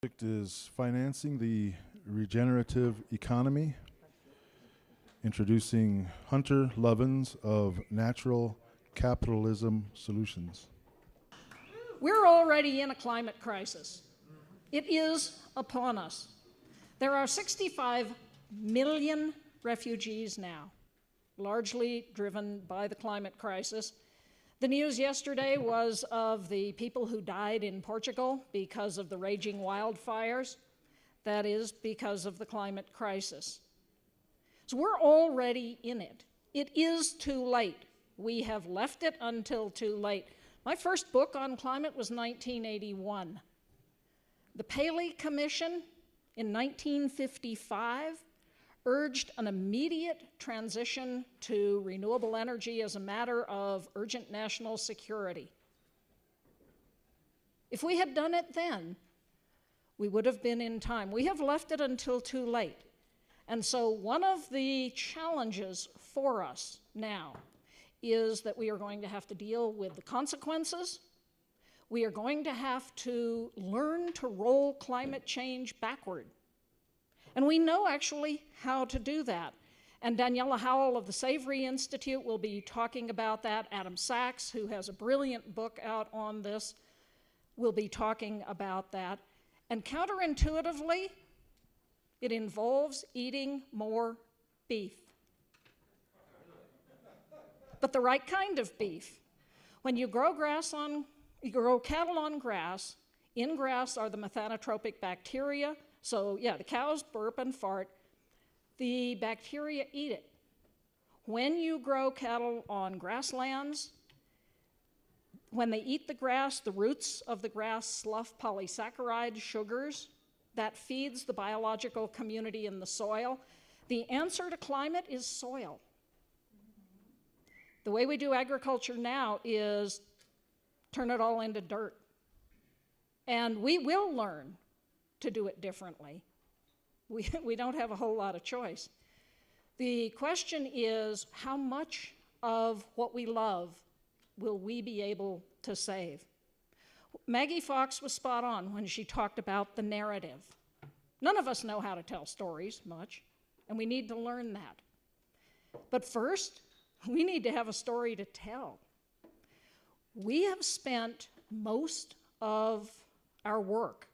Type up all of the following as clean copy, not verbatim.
Subject is financing the regenerative economy, introducing Hunter Lovins of Natural Capitalism Solutions. We're already in a climate crisis. It is upon us. There are 65 million refugees now, largely driven by the climate crisis. The news yesterday was of the people who died in Portugal because of the raging wildfires. That is because of the climate crisis. So we're already in it. It is too late. We have left it until too late. My first book on climate was 1981. The Paley Commission in 1955 urged an immediate transition to renewable energy as a matter of urgent national security. If we had done it then, we would have been in time. We have left it until too late. And so one of the challenges for us now is that we are going to have to deal with the consequences. We are going to have to learn to roll climate change backward. And we know actually how to do that. And Daniela Howell of the Savory Institute will be talking about that. Adam Sachs, who has a brilliant book out on this, will be talking about that. And counterintuitively, it involves eating more beef. But the right kind of beef. When you grow cattle on grass, in grass are the methanotropic bacteria. So yeah, the cows burp and fart. The bacteria eat it. When you grow cattle on grasslands, when they eat the grass, the roots of the grass slough polysaccharide sugars. That feeds the biological community in the soil. The answer to climate is soil. The way we do agriculture now is turn it all into dirt. And we will learn to do it differently. We don't have a whole lot of choice. The question is, how much of what we love will we be able to save? Maggie Fox was spot on when she talked about the narrative. None of us know how to tell stories much, and we need to learn that. But first, we need to have a story to tell. We have spent most of our work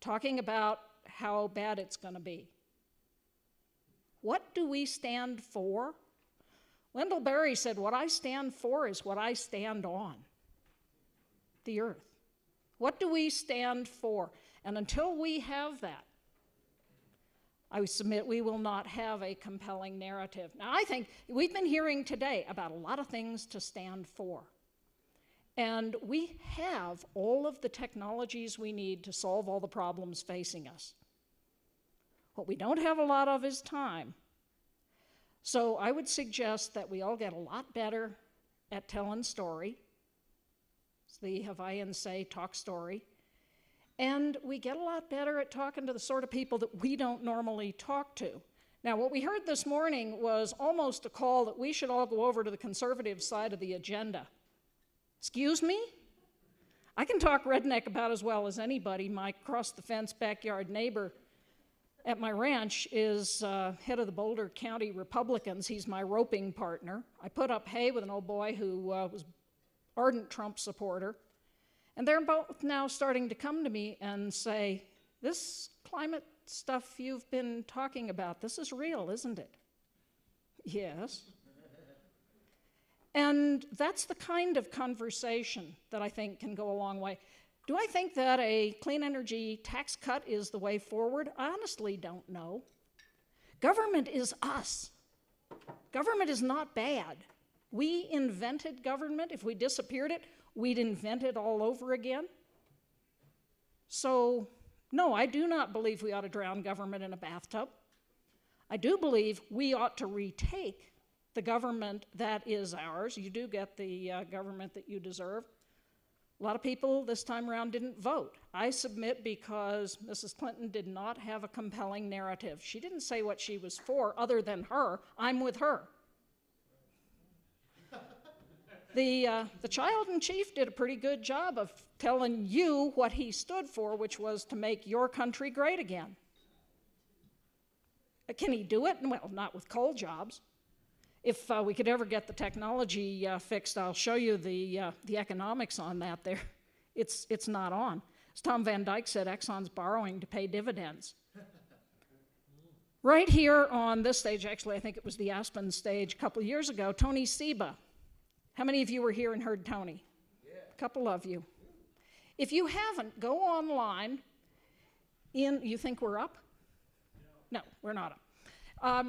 talking about how bad it's going to be. What do we stand for? Wendell Berry said, what I stand for is what I stand on, the earth. What do we stand for? And until we have that, I submit we will not have a compelling narrative. Now, I think we've been hearing today about a lot of things to stand for. And we have all of the technologies we need to solve all the problems facing us. What we don't have a lot of is time. So I would suggest that we all get a lot better at telling story. It's the Hawaiians say, talk story. And we get a lot better at talking to the sort of people that we don't normally talk to. Now, what we heard this morning was almost a call that we should all go over to the conservative side of the agenda. Excuse me? I can talk redneck about as well as anybody. My across-the-fence backyard neighbor at my ranch is head of the Boulder County Republicans. He's my roping partner. I put up hay with an old boy who was ardent Trump supporter. And they're both now starting to come to me and say, this climate stuff you've been talking about, this is real, isn't it? Yes. And that's the kind of conversation that I think can go a long way. Do I think that a clean energy tax cut is the way forward? I honestly don't know. Government is us. Government is not bad. We invented government. If we disappeared it, we'd invent it all over again. So, no, I do not believe we ought to drown government in a bathtub. I do believe we ought to retake the government that is ours. You do get the government that you deserve. A lot of people this time around didn't vote. I submit because Mrs. Clinton did not have a compelling narrative. She didn't say what she was for other than her. I'm with her. The child in chief did a pretty good job of telling you what he stood for, which was to make your country great again. Can he do it? Well, not with coal jobs. If we could ever get the technology fixed, I'll show you the economics on that there. It's not on. As Tom Van Dyke said, Exxon's borrowing to pay dividends. Right here on this stage, actually, I think it was the Aspen stage a couple years ago, Tony Seba. How many of you were here and heard Tony? Yeah. A couple of you. If you haven't, go online. You think we're up? No, we're not up.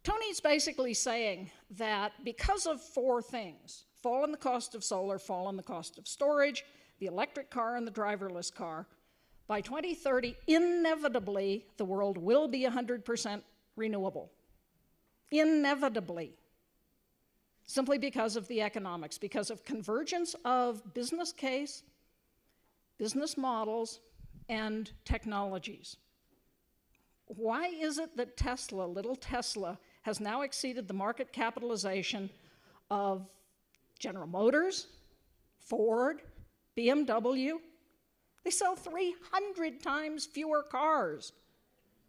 Tony's basically saying that because of four things, fall in the cost of solar, fall in the cost of storage, the electric car and the driverless car, by 2030, inevitably, the world will be 100% renewable. Inevitably. Simply because of the economics, because of convergence of business case, business models, and technologies. Why is it that Tesla, little Tesla, has now exceeded the market capitalization of General Motors, Ford, BMW? They sell 300 times fewer cars.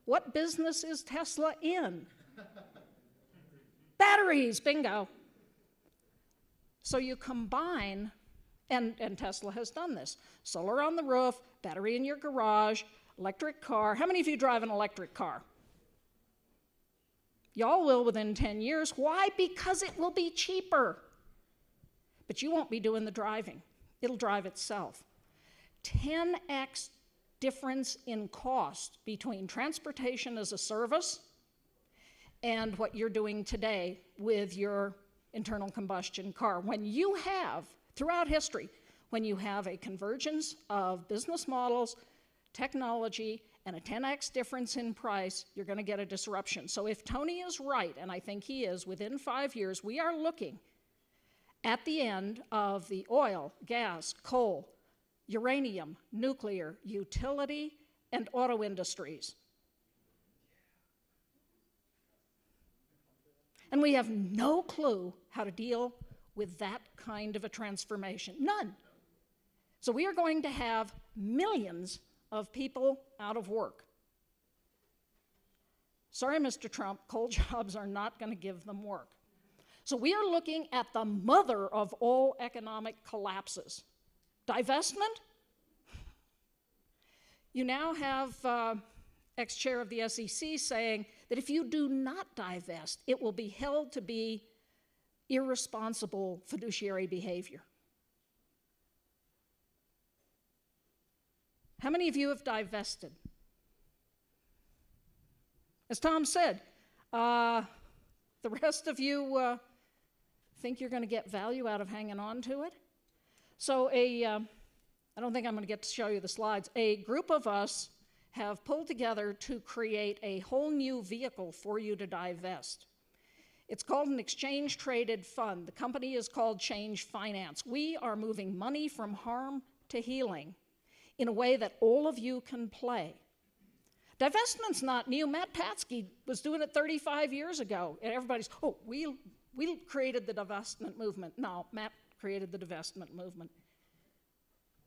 What business is Tesla in? Batteries, bingo. So you combine, and Tesla has done this, solar on the roof, battery in your garage, electric car. How many of you drive an electric car? Y'all will within 10 years. Why? Because it will be cheaper. But you won't be doing the driving. It'll drive itself. 10x difference in cost between transportation as a service and what you're doing today with your internal combustion car. When you have, throughout history, when you have a convergence of business models, technology, and a 10x difference in price, you're going to get a disruption. So if Tony is right, and I think he is, within 5 years, we are looking at the end of the oil, gas, coal, uranium, nuclear, utility, and auto industries. And we have no clue how to deal with that kind of a transformation. None. So we are going to have millions of people out of work. Sorry, Mr. Trump, coal jobs are not going to give them work. So we are looking at the mother of all economic collapses. Divestment? You now have ex-chair of the SEC saying that if you do not divest, it will be held to be irresponsible fiduciary behavior. How many of you have divested? As Tom said, the rest of you think you're going to get value out of hanging on to it? So I don't think I'm going to get to show you the slides. A group of us have pulled together to create a whole new vehicle for you to divest. It's called an exchange-traded fund. The company is called Change Finance. We are moving money from harm to healing in a way that all of you can play. Divestment's not new. Matt Patsky was doing it 35 years ago. And everybody's, oh, we created the divestment movement. No, Matt created the divestment movement.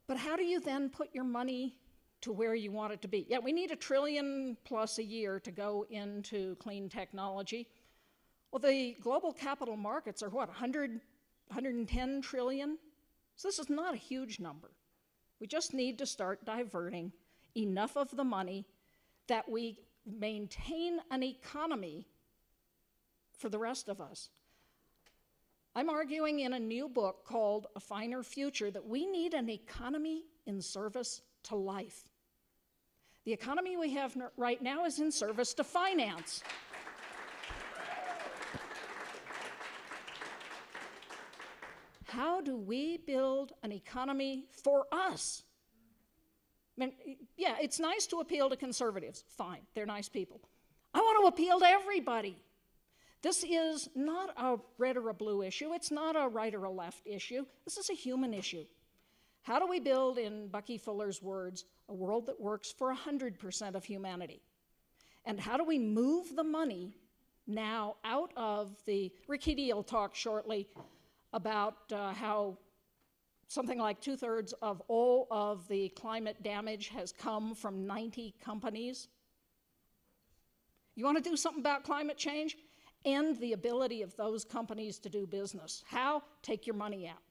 But how do you then put your money to where you want it to be? Yeah, we need $1 trillion plus a year to go into clean technology. Well, the global capital markets are what, 110 trillion? So this is not a huge number. We just need to start diverting enough of the money that we maintain an economy for the rest of us. I'm arguing in a new book called A Finer Future that we need an economy in service to life. The economy we have right now is in service to finance. How do we build an economy for us? I mean, yeah, it's nice to appeal to conservatives. Fine, they're nice people. I want to appeal to everybody. This is not a red or a blue issue. It's not a right or a left issue. This is a human issue. How do we build, in Bucky Fuller's words, a world that works for 100% of humanity? And how do we move the money now out of the, Rick Heady will talk shortly about how something like 2/3 of all of the climate damage has come from 90 companies. You want to do something about climate change? End the ability of those companies to do business. How? Take your money out.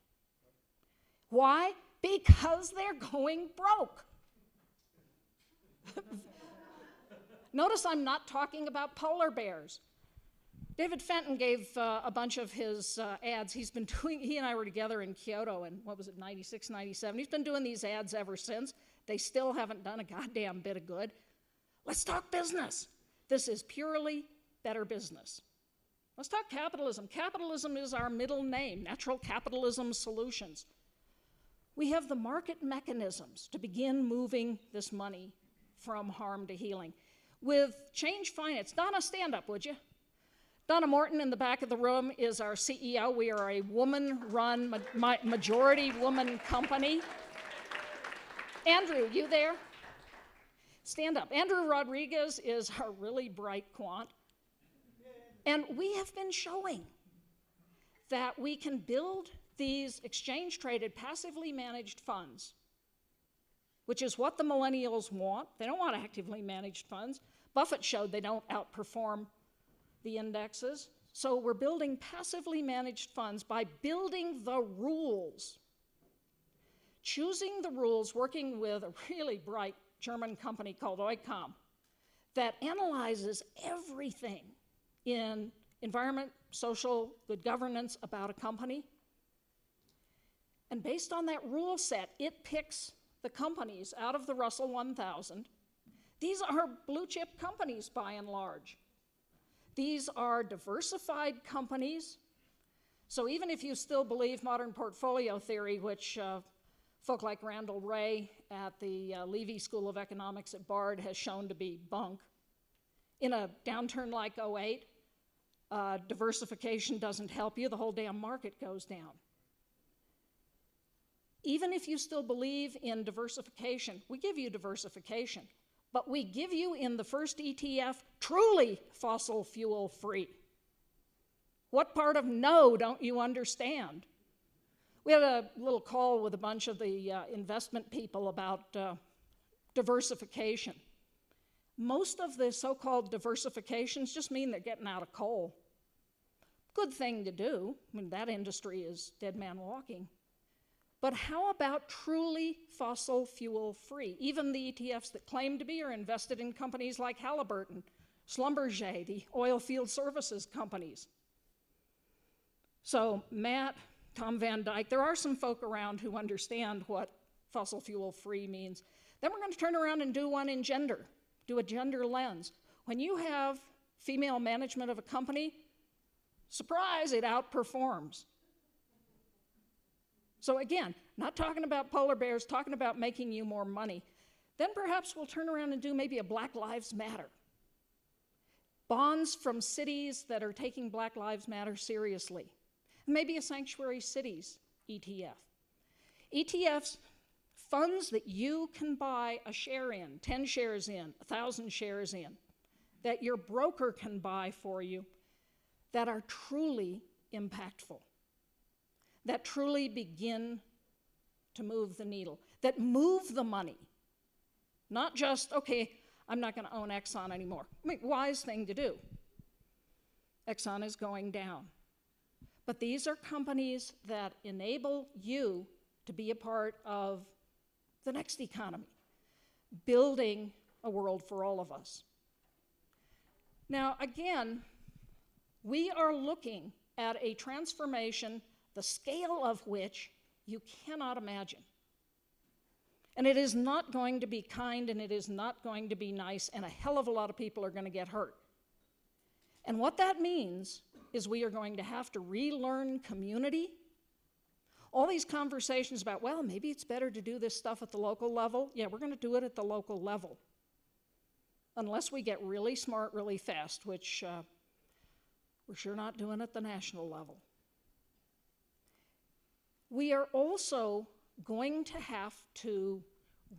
Why? Because they're going broke. Notice I'm not talking about polar bears. David Fenton gave a bunch of his ads. He and I were together in Kyoto in, 96, 97. He's been doing these ads ever since. They still haven't done a goddamn bit of good. Let's talk business. This is purely better business. Let's talk capitalism. Capitalism is our middle name, Natural Capitalism Solutions. We have the market mechanisms to begin moving this money from harm to healing. With change finance, Donna, stand up, would you? Donna Morton in the back of the room is our CEO. We are a woman-run, majority woman company. Andrew, you there? Stand up. Andrew Rodriguez is our really bright quant. And we have been showing that we can build these exchange-traded, passively managed funds, which is what the millennials want. They don't want actively managed funds. Buffett showed they don't outperform the indexes. So we're building passively managed funds by building the rules, choosing the rules, working with a really bright German company called Oikam that analyzes everything in environment, social, good governance about a company. And based on that rule set, it picks the companies out of the Russell 1000. These are blue chip companies by and large. These are diversified companies. So even if you still believe modern portfolio theory, which folk like Randall Wray at the Levy School of Economics at Bard has shown to be bunk, in a downturn like 08, diversification doesn't help you, the whole damn market goes down. Even if you still believe in diversification, we give you diversification, but we give you in the first ETF truly fossil fuel free. What part of no don't you understand? We had a little call with a bunch of the investment people about diversification. Most of the so-called diversifications just mean they're getting out of coal. Good thing to do. I mean, that industry is dead man walking. But how about truly fossil fuel free? Even the ETFs that claim to be are invested in companies like Halliburton, Schlumberger, the oil field services companies. So Matt, Tom Van Dyke, there are some folk around who understand what fossil fuel free means. Then we're going to turn around and do one in gender, do a gender lens. When you have female management of a company, surprise, it outperforms. So again, not talking about polar bears, talking about making you more money. Then perhaps we'll turn around and do maybe a Black Lives Matter. Bonds from cities that are taking Black Lives Matter seriously. Maybe a Sanctuary Cities ETF. ETFs, funds that you can buy a share in, 10 shares in, 1,000 shares in, that your broker can buy for you, that are truly impactful, that truly begin to move the needle, that move the money. Not just, okay, I'm not going to own Exxon anymore. I mean, wise thing to do. Exxon is going down. But these are companies that enable you to be a part of the next economy, building a world for all of us. Now, again, we are looking at a transformation the scale of which you cannot imagine. And it is not going to be kind, and it is not going to be nice, and a hell of a lot of people are going to get hurt. And what that means is we are going to have to relearn community. All these conversations about, well, maybe it's better to do this stuff at the local level. Yeah, we're going to do it at the local level. Unless we get really smart really fast, which we're sure not doing at the national level. We are also going to have to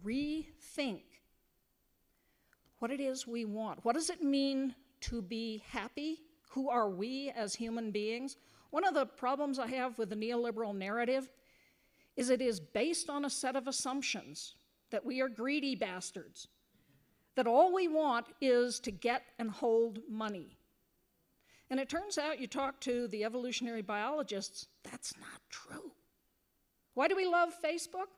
rethink what it is we want. What does it mean to be happy? Who are we as human beings? One of the problems I have with the neoliberal narrative is it is based on a set of assumptions that we are greedy bastards, that all we want is to get and hold money. And it turns out, you talk to the evolutionary biologists, that's not true. Why do we love Facebook?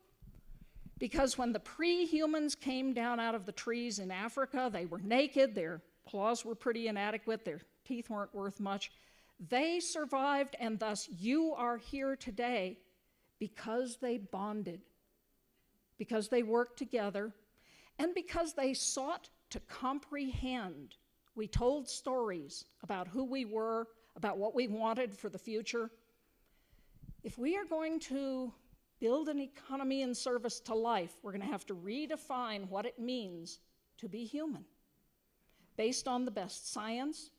Because when the pre-humans came down out of the trees in Africa, they were naked, their claws were pretty inadequate, their teeth weren't worth much. They survived, and thus you are here today because they bonded, because they worked together, and because they sought to comprehend. We told stories about who we were, about what we wanted for the future. If we are going to build an economy in service to life, we're going to have to redefine what it means to be human, based on the best science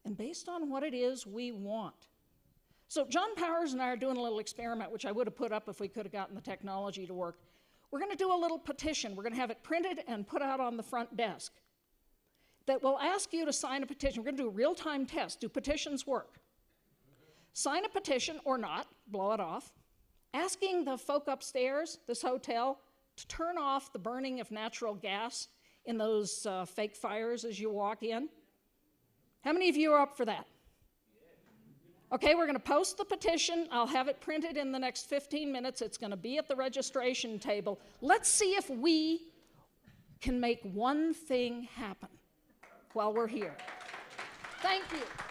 and based on what it is we want. So John Powers and I are doing a little experiment, which I would have put up if we could have gotten the technology to work. We're going to do a little petition. We're going to have it printed and put out on the front desk that will ask you to sign a petition. We're going to do a real-time test. Do petitions work? Sign a petition or not, blow it off, asking the folk upstairs, this hotel, to turn off the burning of natural gas in those fake fires as you walk in. How many of you are up for that? Okay, we're going to post the petition. I'll have it printed in the next 15 minutes. It's going to be at the registration table. Let's see if we can make one thing happen while we're here. Thank you.